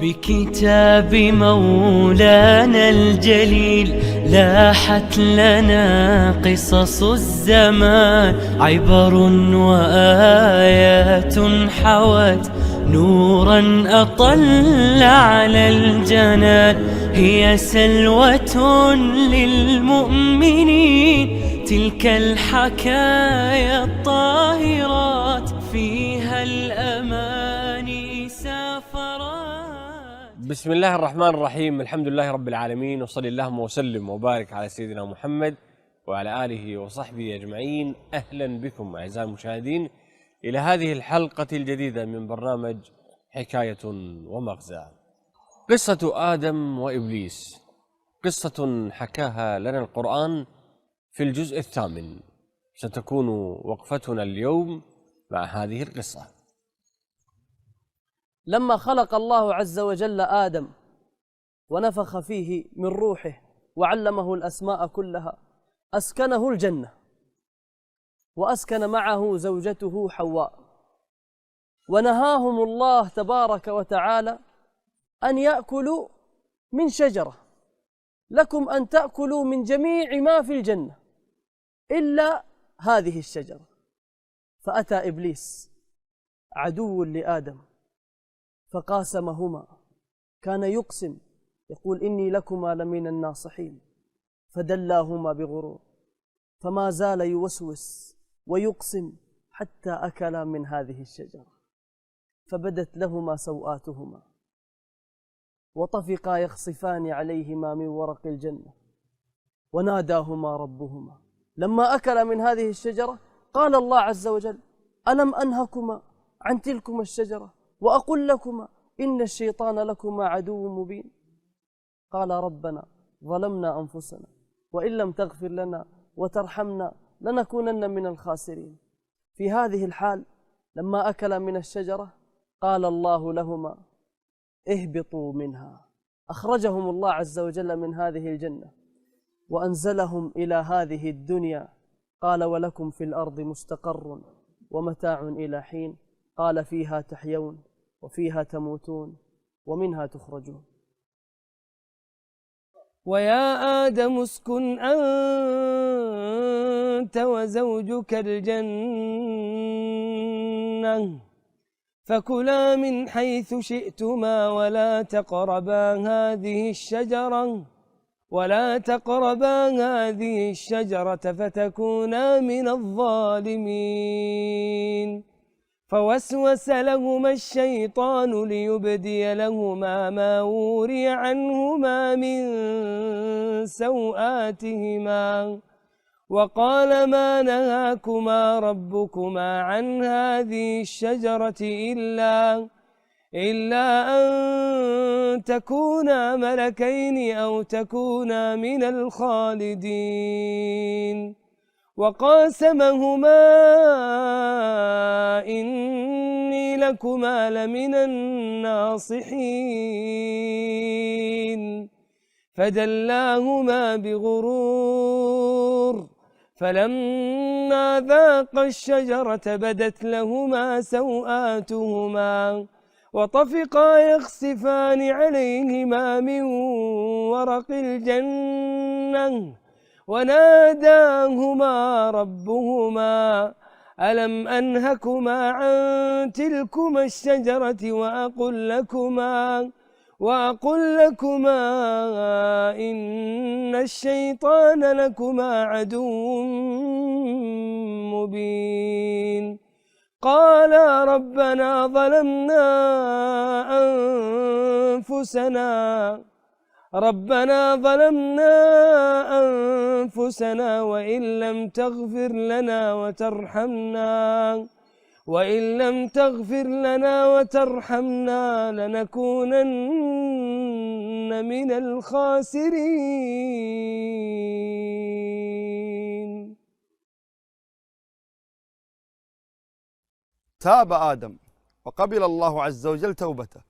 بكتاب مولانا الجليل لاحت لنا قصص الزمان، عبر وآيات حوت نورا أطل على الجنان. هي سلوة للمؤمنين تلك الحكايا الطاهرات، فيها الأماني سافرات. بسم الله الرحمن الرحيم، الحمد لله رب العالمين، وصلي اللهم وسلم وبارك على سيدنا محمد وعلى آله وصحبه أجمعين. أهلا بكم أعزائي المشاهدين إلى هذه الحلقة الجديدة من برنامج حكاية ومغزى. قصة آدم وإبليس قصة حكاها لنا القرآن في الجزء الثامن. ستكون وقفتنا اليوم مع هذه القصة. لما خلق الله عز وجل آدم ونفخ فيه من روحه وعلمه الأسماء كلها، أسكنه الجنة وأسكن معه زوجته حواء، ونهاهم الله تبارك وتعالى أن يأكلوا من شجرة، لكم أن تأكلوا من جميع ما في الجنة إلا هذه الشجرة. فأتى إبليس عدو لآدم فقاسمهما، كان يقسم يقول إني لكما لمن الناصحين، فدلاهما بغرور، فما زال يوسوس ويقسم حتى أكلا من هذه الشجرة، فبدت لهما سوآتهما وطفقا يخصفان عليهما من ورق الجنة، وناداهما ربهما لما أكلا من هذه الشجرة قال الله عز وجل: ألم أنهكما عن تلكما الشجرة وأقل لكما إن الشيطان لكما عدو مبين؟ قال ربنا ظلمنا أنفسنا وإن لم تغفر لنا وترحمنا لنكونن من الخاسرين. في هذه الحال لما أكلا من الشجرة قال الله لهما: اهبطوا منها. أخرجهم الله عز وجل من هذه الجنة وأنزلهم إلى هذه الدنيا. قال: ولكم في الأرض مستقر ومتاع إلى حين. قال: فيها تحيون وفيها تموتون ومنها تخرجون. ويا آدم اسكن أنت وزوجك الجنة فكلا من حيث شئتما ولا تقربا هذه الشجرة فتكونا من الظالمين. فوسوس لهما الشيطان ليبدي لهما ما وري عنهما من سوآتهما، وقال: ما نهاكما ربكما عن هذه الشجرة إلا أن تكونا ملكين أو تكونا من الخالدين. وقاسمهما إني لكما لمن الناصحين، فدلاهما بغرور، فلما ذاقا الشجرة بدت لهما سوآتهما وطفقا يخصفان عليهما من ورق الجنة، وناداهما ربهما: ألم أنهكما عن تلكما الشجرة وأقل لكما إن الشيطان لكما عدو مبين؟ قالا ربنا ظلمنا أنفسنا وإن لم تغفر لنا وترحمنا لنكونن من الخاسرين. تاب آدم وقبل الله عز وجل توبته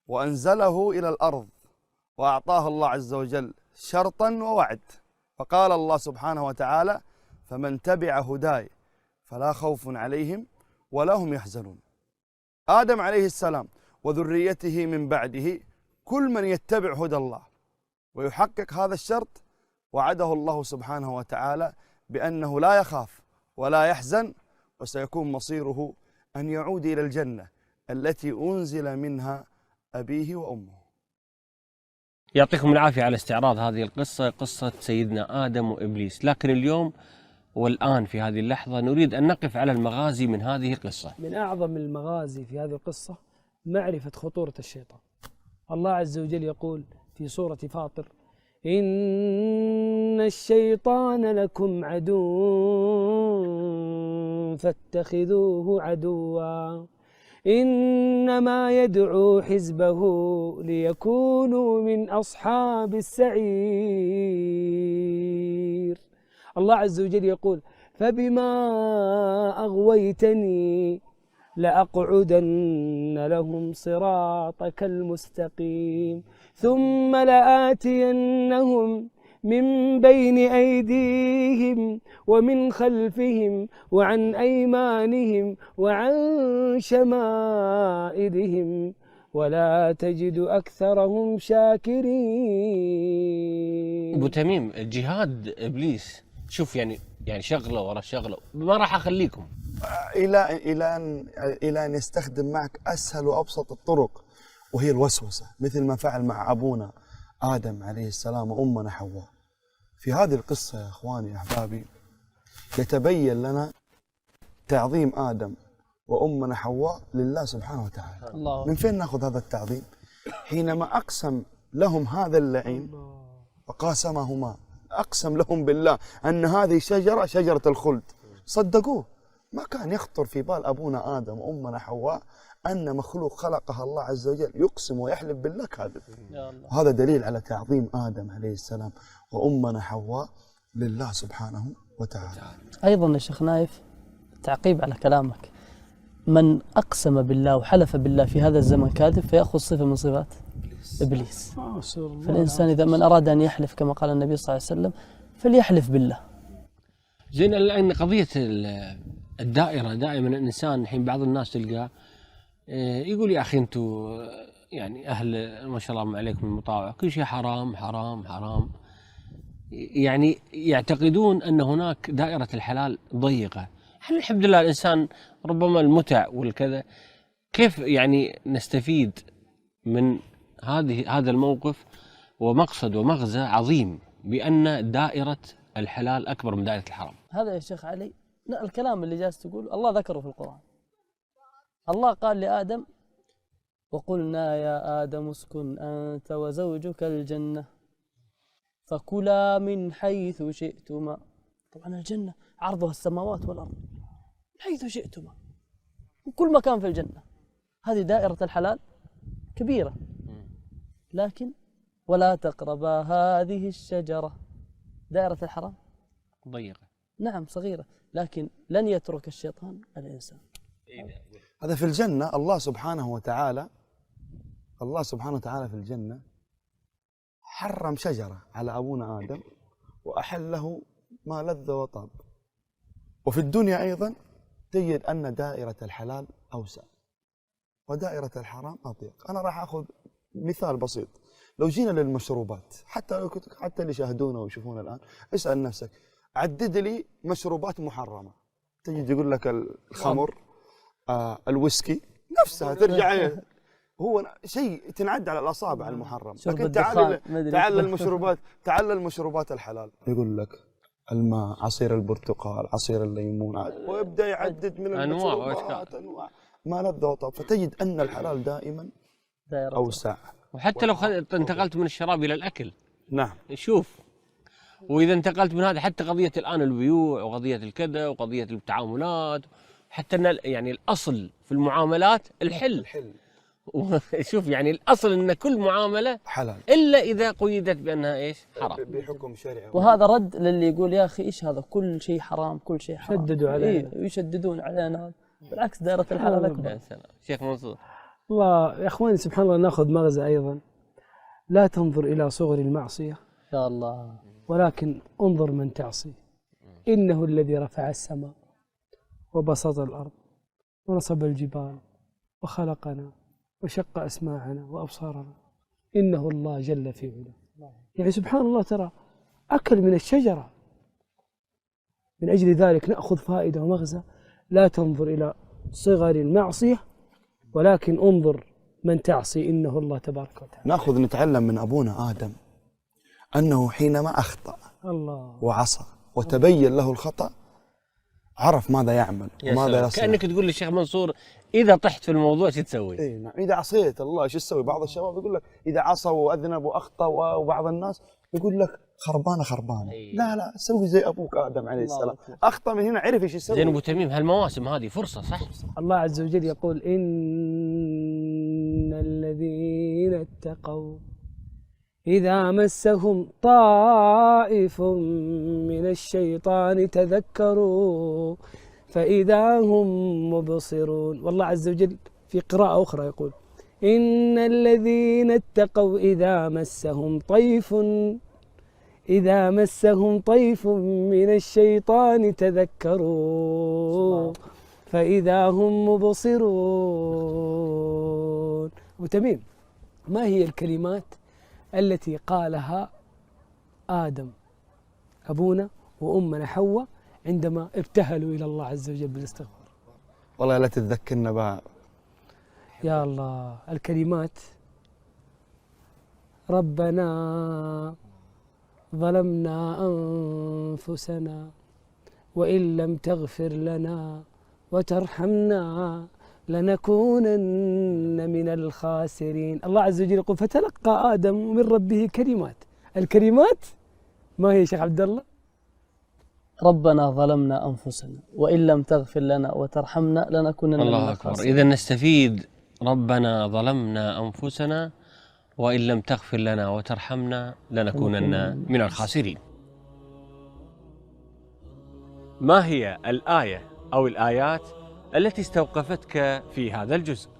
وأنزله إلى الأرض، وأعطاه الله عز وجل شرطا ووعد، فقال الله سبحانه وتعالى: فمن تبع هداي فلا خوف عليهم ولا هم يحزنون. آدم عليه السلام وذريته من بعده كل من يتبع هدى الله ويحقق هذا الشرط وعده الله سبحانه وتعالى بأنه لا يخاف ولا يحزن، وسيكون مصيره أن يعود إلى الجنة التي أنزل منها أبيه وأمه. يعطيكم العافية على استعراض هذه القصة، قصة سيدنا آدم وإبليس. لكن اليوم والآن في هذه اللحظة نريد أن نقف على المغازي من هذه القصة. من أعظم المغازي في هذه القصة معرفة خطورة الشيطان. الله عز وجل يقول في سورة فاطر: إن الشيطان لكم عدو فاتخذوه عدوا إنما يدعو حزبه ليكونوا من أصحاب السعير. الله عز وجل يقول: فبما أغويتني لأقعدن لهم صراطك المستقيم ثم لآتينهم من بين أيديهم ومن خلفهم وعن أيمانهم وعن شمائلهم ولا تجد أكثرهم شاكرين. أبو تميم، جهاد إبليس شوف يعني شغلة ورا شغلة، ما راح أخليكم إلى أن يستخدم معك أسهل وأبسط الطرق، وهي الوسوسة، مثل ما فعل مع أبونا آدم عليه السلام وأمنا حواء. في هذه القصة يا إخواني يا أحبابي يتبين لنا تعظيم آدم وأمنا حواء لله سبحانه وتعالى. الله. من فين نأخذ هذا التعظيم؟ حينما أقسم لهم هذا اللعين وقاسمهما، أقسم لهم بالله أن هذه شجرة الخلد، صدقوه. ما كان يخطر في بال أبونا آدم وأمنا حواء أن مخلوق خلقها الله عز وجل يقسم ويحلف بالله كاذب. هذا دليل على تعظيم آدم عليه السلام وأمنا حواء لله سبحانه وتعالى. أيضا يا شيخ نايف، تعقيب على كلامك، من أقسم بالله وحلف بالله في هذا الزمن كاذب فيأخذ صفة من صفات إبليس. فالإنسان إذا من أراد أن يحلف كما قال النبي صلى الله عليه وسلم فليحلف بالله. زين. لأن قضية الدائرة دائما الإنسان الحين بعض الناس تلقاه يقول يا أخي أنتم يعني أهل ما شاء الله عليكم المطاوعة كل شيء حرام حرام حرام، يعني يعتقدون أن هناك دائرة الحلال ضيقة. احنا الحمد لله الإنسان ربما المتع والكذا، كيف يعني نستفيد من هذا الموقف ومقصد ومغزى عظيم بأن دائرة الحلال أكبر من دائرة الحرام؟ هذا يا شيخ علي الكلام اللي جالس تقول الله ذكره في القرآن. الله قال لآدم: وقلنا يا آدم اسكن أنت وزوجك الجنة فكلا من حيث شئتما. طبعا الجنة عرضها السماوات والأرض، من حيث شئتما، وكل مكان في الجنة. هذه دائرة الحلال كبيرة، لكن ولا تقربا هذه الشجرة. دائرة الحرام ضيقة، نعم صغيرة، لكن لن يترك الشيطان الإنسان. هذا في الجنة. الله سبحانه وتعالى في الجنة حرم شجرة على أبونا آدم وأحله ما لذ وطاب. وفي الدنيا أيضا تجد أن دائرة الحلال أوسع ودائرة الحرام أضيق. أنا راح أخذ مثال بسيط. لو جينا للمشروبات، حتى اللي يشاهدونا ويشوفونا الآن، اسأل نفسك عدد لي مشروبات محرمة، تجد يقول لك الخمر، الويسكي، نفسها ترجع هو شيء تنعد على الأصابع المحرم. لكن تعال المشروبات الحلال، يقول لك الماء، عصير البرتقال، عصير الليمون، ويبدأ يعدد من المشروبات أنواع ما لذ وطاب. فتجد أن الحلال دائما أوسع. وحتى لو انتقلت من الشراب إلى الأكل، نعم شوف، وإذا انتقلت من هذا حتى قضية الآن البيوع وقضية الكذا وقضية التعاملات، حتى أن يعني الأصل في المعاملات الحل. شوف يعني الأصل أن كل معاملة حلال إلا إذا قيدت بأنها إيش؟ حرام بحكم شرعي. وهذا رد للي يقول يا أخي إيش هذا كل شيء حرام كل شيء حرام. شددوا علينا. يشددون علينا. بالعكس دائرة الحلال أكبر. يا سلام. شيخ منصور. الله يا أخواني، سبحان الله، نأخذ مغزى أيضا: لا تنظر إلى صغر المعصية يا الله، ولكن انظر من تعصي. إنه الذي رفع السماء وبسط الأرض ونصب الجبال وخلقنا وشق أسماعنا وأبصارنا إنه الله جل في علاه. يعني سبحان الله، ترى أكل من الشجرة. من أجل ذلك نأخذ فائدة ومغزى: لا تنظر إلى صغر المعصية، ولكن انظر من تعصي إنه الله تبارك وتعالى. نتعلم من أبونا آدم أنه حينما أخطأ الله وعصى وتبين له الخطأ عرف ماذا يعمل وماذا يصنع. كأنك تقول للشيخ منصور إذا طحت في الموضوع شو تسوي؟ إيه نعم. إذا عصيت الله شو تسوي؟ بعض الشباب يقول لك إذا عصى وأذنب وأخطأ، وبعض الناس يقول لك خربانة. لا سوي زي أبوك آدم عليه السلام، أخطأ من هنا عرف إيش يسوي. زين أبو تميم، هالمواسم هذه فرصة صح؟ الله عز وجل يقول: إن الذين اتقوا إذا مسهم طائف من الشيطان تذكروا فإذا هم مبصرون. والله عز وجل في قراءة أخرى يقول: إن الذين اتقوا إذا مسهم طيف من الشيطان تذكروا فإذا هم مبصرون. وتميم، ما هي الكلمات التي قالها آدم أبونا وأمنا حواء عندما ابتهلوا إلى الله عز وجل بالاستغفار؟ والله لا تتذكرنا بها يا الله. الكلمات: ربنا ظلمنا أنفسنا وإن لم تغفر لنا وترحمنا لنكونن من الخاسرين. الله عز وجل يقول: فتلقى آدم من ربه كلمات. الكلمات ما هي شيخ عبد الله؟ ربنا ظلمنا أنفسنا وإن لم تغفر لنا وترحمنا لنكونن من الله الخاسرين. أكبر. إذا نستفيد: ربنا ظلمنا أنفسنا وإن لم تغفر لنا وترحمنا لنكونن من الخاسرين. ما هي الآية أو الآيات التي استوقفتك في هذا الجزء؟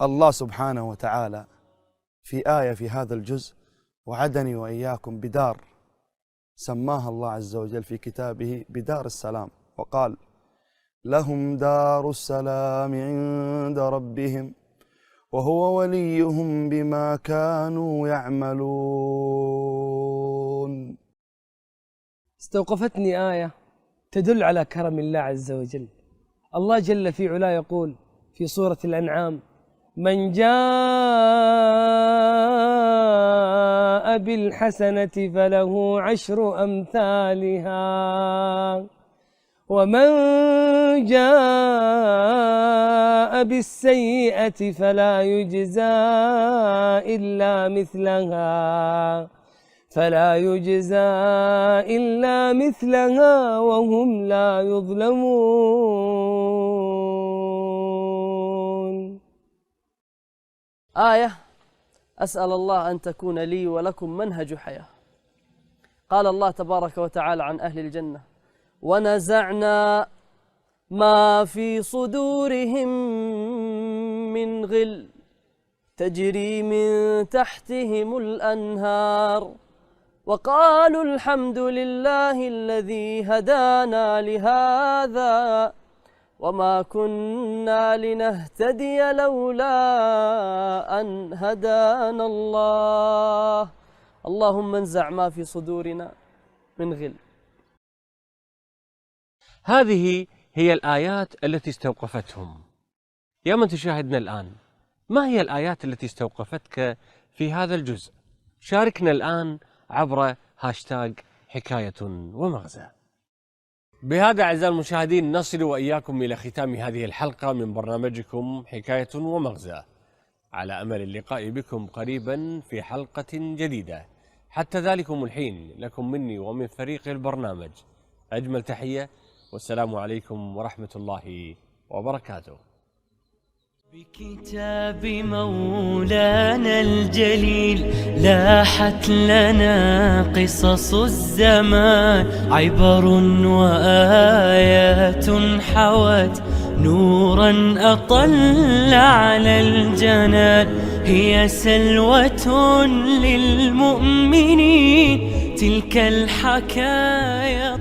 الله سبحانه وتعالى في آية في هذا الجزء وعدني وإياكم بدار سماها الله عز وجل في كتابه بدار السلام، وقال: لهم دار السلام عند ربهم وهو وليهم بما كانوا يعملون. استوقفتني آية تدل على كرم الله عز وجل. الله جل في علاه يقول في سورة الأنعام: من جاء بالحسنة فله 10 أمثالها ومن جاء بالسيئة فلا يجزى إلا مثلها وهم لا يظلمون. آية أسأل الله أن تكون لي ولكم منهج حياة. قال الله تبارك وتعالى عن أهل الجنة: ونزعنا ما في صدورهم من غل تجري من تحتهم الأنهار وقالوا الحمد لله الذي هدانا لهذا وما كنا لنهتدي لولا أن هدانا الله. اللهم انزع ما في صدورنا من غل. هذه هي الآيات التي استوقفتهم. يا من تشاهدنا الآن، ما هي الآيات التي استوقفتك في هذا الجزء؟ شاركنا الآن عبر هاشتاج حكاية ومغزى. بهذا أعزائي المشاهدين نصل وإياكم إلى ختام هذه الحلقة من برنامجكم حكاية ومغزى، على أمل اللقاء بكم قريبا في حلقة جديدة. حتى ذلكم الحين لكم مني ومن فريق البرنامج أجمل تحية، والسلام عليكم ورحمة الله وبركاته. بكتاب مولانا الجليل لاحت لنا قصص الزمان، عبر وآيات حوت نورا أطل على الجنان، هي سلوة للمؤمنين تلك الحكايا